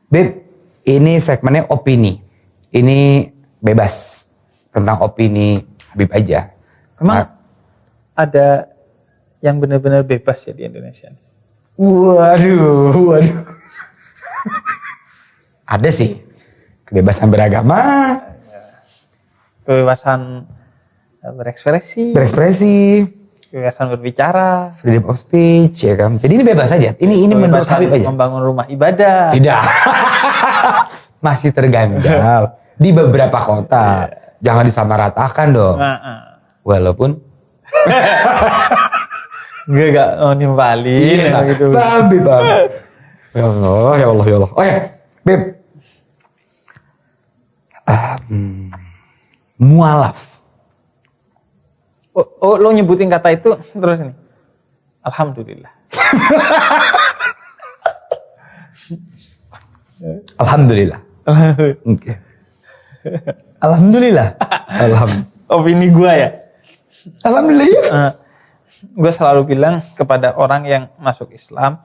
Beb, ini segmennya opini. Ini bebas tentang opini Habib aja. Memang ada yang benar-benar bebas ya di Indonesia? Waduh. Ada sih. Kebebasan beragama. Kebebasan berekspresi. Kebebasan berbicara. Freedom of speech, ya kan. Jadi ini bebas aja. Ini menurut Habib aja. Membangun rumah ibadah. Tidak. Masih terganjal di beberapa kota. Jangan disamaratakan dong. Walaupun enggak nimpalin gitu. Habib. Ya Allah. Oh ya, Beb. Mualaf. Oh, lo nyebutin kata itu terus nih. Alhamdulillah. Alhamdulillah. Oke. Alhamdulillah. Opini gue ya. Alhamdulillah. Gue selalu bilang kepada orang yang masuk Islam,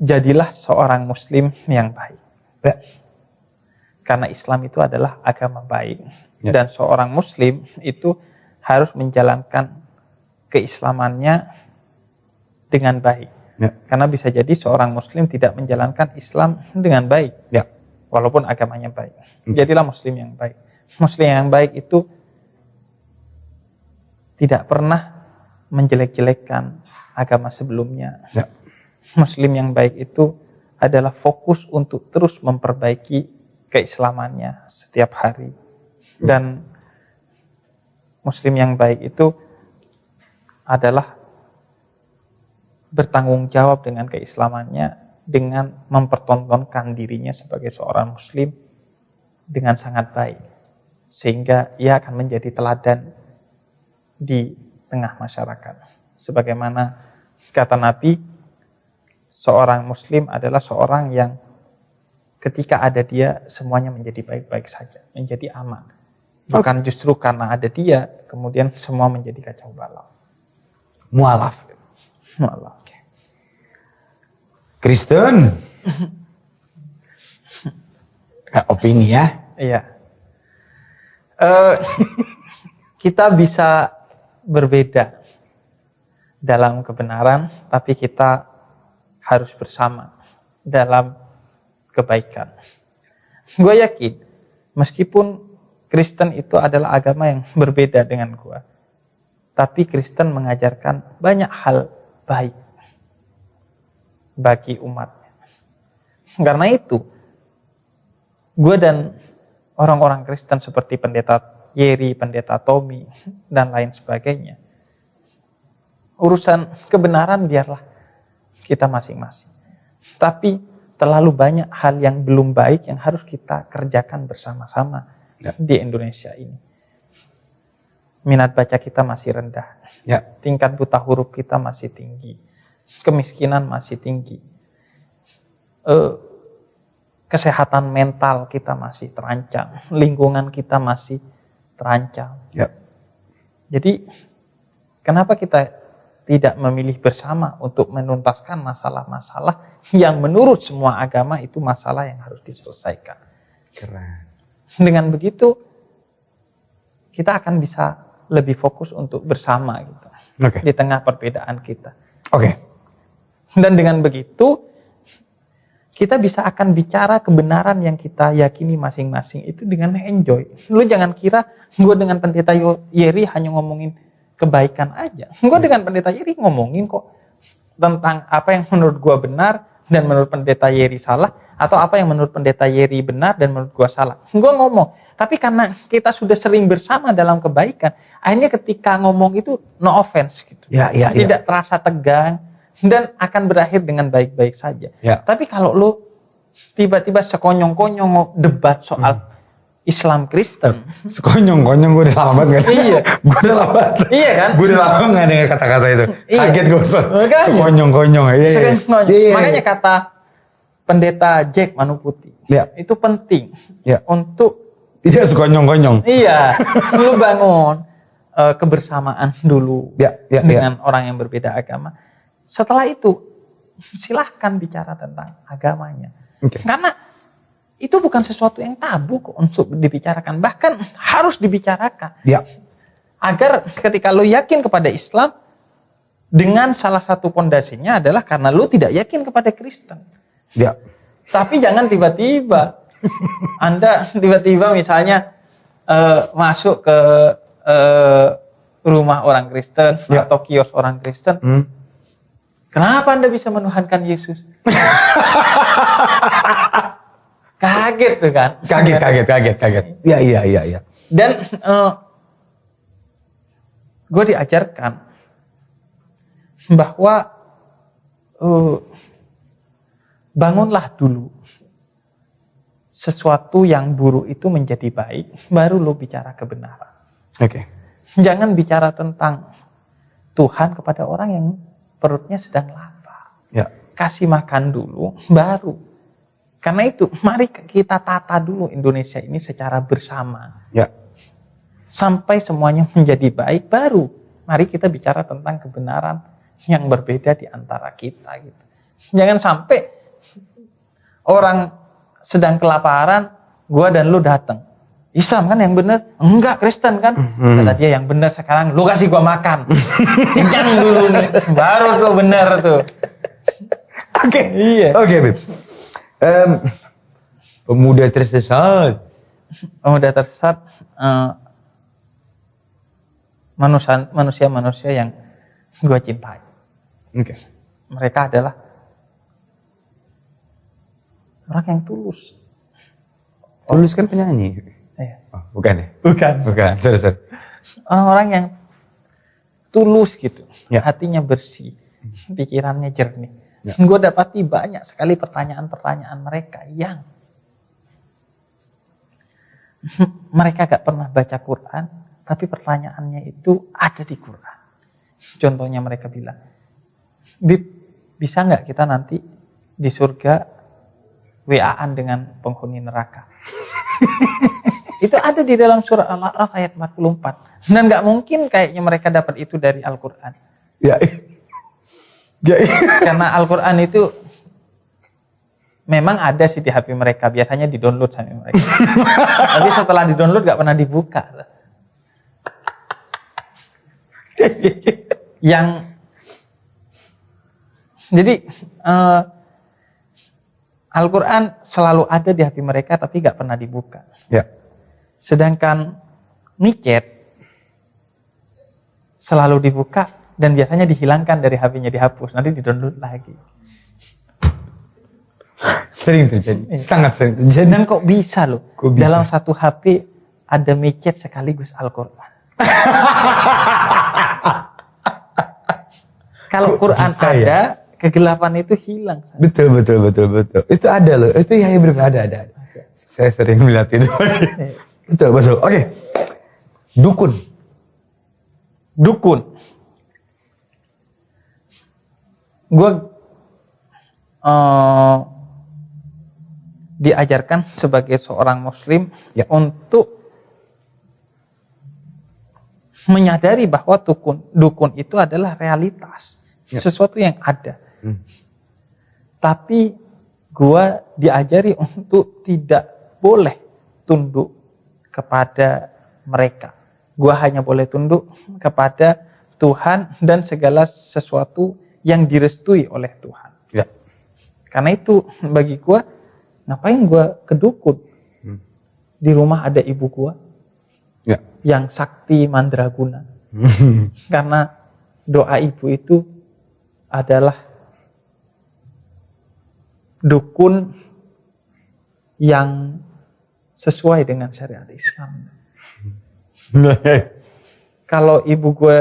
jadilah seorang Muslim yang baik. Ya. Karena Islam itu adalah agama baik. Ya. Dan seorang Muslim itu harus menjalankan keislamannya dengan baik. Ya. Karena bisa jadi seorang Muslim tidak menjalankan Islam dengan baik. Ya. Walaupun agamanya baik. Jadilah Muslim yang baik. Muslim yang baik itu tidak pernah menjelek-jelekkan agama sebelumnya. Ya. Muslim yang baik itu adalah fokus untuk terus memperbaiki keislamannya setiap hari. Dan Muslim yang baik itu adalah bertanggung jawab dengan keislamannya dengan mempertontonkan dirinya sebagai seorang Muslim dengan sangat baik. Sehingga ia akan menjadi teladan di tengah masyarakat. Sebagaimana kata Nabi, seorang Muslim adalah seorang yang ketika ada dia semuanya menjadi baik-baik saja, menjadi aman. Bukan justru karena ada dia kemudian semua menjadi kacau balau. Mualaf. Okay. Kristen. Opini ya. Iya. Kita bisa berbeda dalam kebenaran, tapi kita harus bersama dalam kebaikan. Gue yakin, meskipun Kristen itu adalah agama yang berbeda dengan gue, tapi Kristen mengajarkan banyak hal baik bagi umatnya. Karena itu, gue dan orang-orang Kristen seperti pendeta Yeri, pendeta Tommy, dan lain sebagainya, urusan kebenaran biarlah kita masing-masing. Tapi terlalu banyak hal yang belum baik yang harus kita kerjakan bersama-sama di Indonesia ini. Minat baca kita masih rendah. Ya. Tingkat buta huruf kita masih tinggi. Kemiskinan masih tinggi. Kesehatan mental kita masih terancam. Lingkungan kita masih terancam. Ya. Jadi kenapa kita tidak memilih bersama untuk menuntaskan masalah-masalah yang menurut semua agama itu masalah yang harus diselesaikan. Keren. Dengan begitu kita akan bisa lebih fokus untuk bersama gitu. Oke. Di tengah perbedaan kita. Oke. Dan dengan begitu kita bisa akan bicara kebenaran yang kita yakini masing-masing itu dengan enjoy. Lu jangan kira gue dengan pendeta Yeri hanya ngomongin kebaikan aja. Gue dengan pendeta Yeri ngomongin kok tentang apa yang menurut gue benar dan menurut pendeta Yeri salah, atau apa yang menurut pendeta Yeri benar dan menurut gue salah. Gue ngomong, tapi karena kita sudah sering bersama dalam kebaikan, akhirnya ketika ngomong itu no offense gitu. Tidak terasa tegang dan akan berakhir dengan baik-baik saja. Ya. Tapi kalau lu tiba-tiba sekonyong-konyong debat soal Islam Kristen, Sekonyong-konyong gue udah lama banget kan? Iya. Gue udah lama banget. Iya kan? Gue udah lama gak dengar kata-kata itu. Iya. Kaget gue. Sekonyong-konyong. Iya. Makanya kata pendeta Jack Manuputi, itu penting untuk tidak sekonyong-konyong. Iya, lu bangun kebersamaan dulu dengan orang yang berbeda agama. Setelah itu silahkan bicara tentang agamanya. Oke. Karena itu bukan sesuatu yang tabu kok untuk dibicarakan. Bahkan harus dibicarakan. Ya. Agar ketika lo yakin kepada Islam, dengan salah satu pondasinya adalah karena lo tidak yakin kepada Kristen. Ya. Tapi jangan tiba-tiba Anda tiba-tiba misalnya masuk ke rumah orang Kristen atau kios orang Kristen. Kenapa Anda bisa menuhankan Yesus? Kaget tuh kan? Kaget. Iya. Dan gue diajarkan bahwa bangunlah dulu sesuatu yang buruk itu menjadi baik, baru lo bicara kebenaran. Oke. Jangan bicara tentang Tuhan kepada orang yang perutnya sedang lapar. Ya. Kasih makan dulu, baru. Karena itu, mari kita tata dulu Indonesia ini secara bersama. Ya. Sampai semuanya menjadi baik, baru mari kita bicara tentang kebenaran yang berbeda di antara kita. Gitu. Jangan sampai orang sedang kelaparan, gua dan lu datang. Islam kan yang benar? Enggak, Kristen kan? Kata dia yang benar sekarang, lu kasih gua makan. Kenyang dulu nih, baru tuh benar tuh. Oke. Iya. Oke, Beb. Pemuda tersesat. Pemuda tersesat, manusia-manusia yang gua cintai. Oke. Mereka adalah orang yang tulus. Tulus kan penyanyi. Iya. Oh, bukan ya? Bukan. Sorry. Orang-orang yang tulus gitu. Ya. Hatinya bersih. Pikirannya jernih. Ya. Gue dapati banyak sekali pertanyaan-pertanyaan mereka yang mereka gak pernah baca Quran, tapi pertanyaannya itu ada di Quran. Contohnya mereka bilang, Bib, bisa gak kita nanti di surga WA-an dengan penghuni neraka? Itu ada di dalam surah Al-A'raf ayat 44. Dan gak mungkin kayaknya mereka dapat itu dari Al-Quran. Ya. Karena Al-Quran itu memang ada sih di HP mereka. Biasanya di-download sama mereka. Tapi setelah di-download gak pernah dibuka. Jadi Al-Quran selalu ada di HP mereka tapi gak pernah dibuka. Ya. Sedangkan micet selalu dibuka dan biasanya dihilangkan dari HP-nya, dihapus, nanti di-download lagi. Sering terjadi. Sangat sering terjadi. Dan kok bisa loh? Kok bisa? Dalam satu HP ada micet sekaligus Al-Quran. Kalau Quran bisa, ada, ya? kegelapan itu hilang. Betul. Itu ada loh. Itu ya benar ada. Saya sering melihat itu. Betul. Oke. Dukun. Gue diajarkan sebagai seorang muslim untuk menyadari bahwa dukun itu adalah realitas, sesuatu yang ada. Tapi gue diajari untuk tidak boleh tunduk kepada mereka. Gue hanya boleh tunduk kepada Tuhan dan segala sesuatu yang direstui oleh Tuhan. Ya. Karena itu bagi gue, ngapain gue ke dukun? Di rumah ada ibu gue yang sakti mandraguna. Karena doa ibu itu adalah dukun yang sesuai dengan syariat Islam. Kalau ibu gue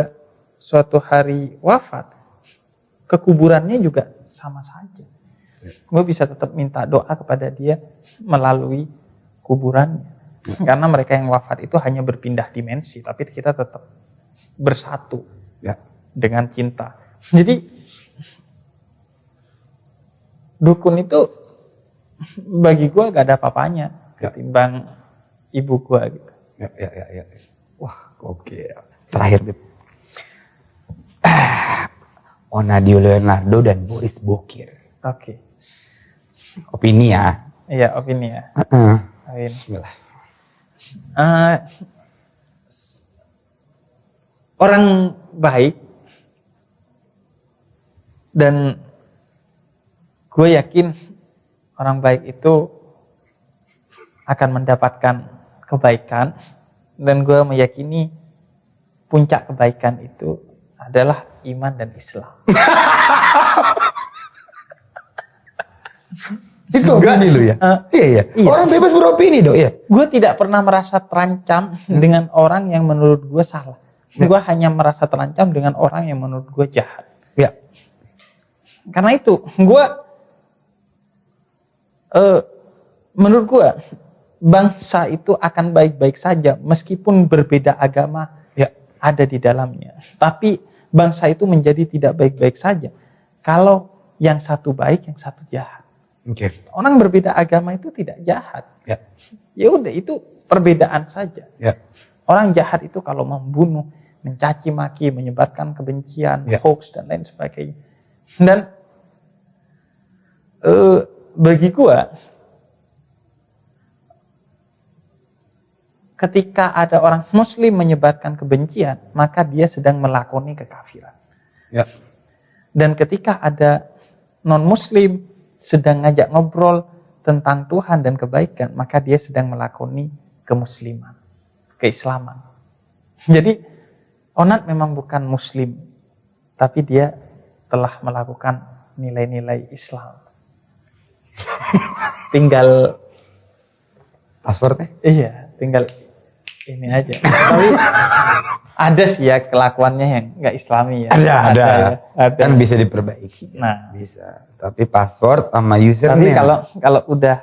suatu hari wafat, ke kuburannya juga sama saja. Gue bisa tetap minta doa kepada dia melalui kuburannya. Karena mereka yang wafat itu hanya berpindah dimensi, tapi kita tetap bersatu dengan cinta. Jadi dukun itu bagi gue gak ada apa-apanya ketimbang ibu gue gitu. Ya. Wah, oke. Terakhir, Beb. Onadio Leonardo dan Boris Bokir. Oke. Opini ya. Iya, opini ya. Opini. Bismillah. Orang baik dan gue yakin orang baik itu akan mendapatkan kebaikan, dan gue meyakini puncak kebaikan itu adalah iman dan Islam. Itu opini lu ya? Iya. Orang bebas beropini dong, iya. Gue tidak pernah merasa terancam dengan orang yang menurut gue salah. Gue hanya merasa terancam dengan orang yang menurut gue jahat. Ya. Karena itu, menurut gue, bangsa itu akan baik-baik saja meskipun berbeda agama ada di dalamnya. Tapi bangsa itu menjadi tidak baik-baik saja kalau yang satu baik, yang satu jahat. Oke. Orang berbeda agama itu tidak jahat. Ya. Ya udah, itu perbedaan saja. Ya. Orang jahat itu kalau membunuh, mencaci maki, menyebarkan kebencian, hoax dan lain sebagainya. Dan bagi gua, ketika ada orang Muslim menyebarkan kebencian, maka dia sedang melakoni kekafiran. Ya. Dan ketika ada non-Muslim sedang ngajak ngobrol tentang Tuhan dan kebaikan, maka dia sedang melakoni kemusliman, keislaman. Jadi Onat memang bukan Muslim, tapi dia telah melakukan nilai-nilai Islam. Tinggal Passwordnya? Iya, tinggal ini aja. Tapi ada sih ya kelakuannya yang nggak Islami ya. Ada. Ada. Kan bisa diperbaiki. Nah, Bisa. Tapi password sama username. tapi kalau udah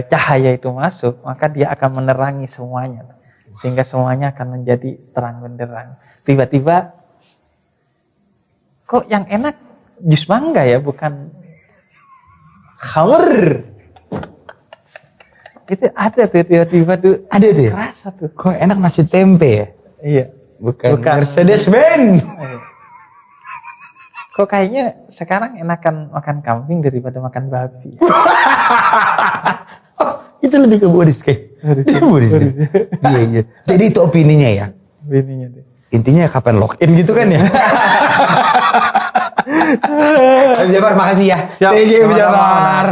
cahaya itu masuk, maka dia akan menerangi semuanya, sehingga semuanya akan menjadi terang benderang. Tiba-tiba, kok yang enak jus mangga ya, bukan khamr. Itu ada tuh tiba-tiba tuh. Ada tuh. Kerasa tuh. Kok enak nasi tempe ya? Iya. Bukan Mercedes-Benz. Kok kayaknya sekarang enakan makan kambing daripada makan babi. Itu lebih ke Boris kayak. Boris. Iya. Jadi itu opininya ya. Opininya deh. Intinya kapan login gitu kan ya. Jabar, makasih ya. Siap. Thank you, Sama-sama. Jabar.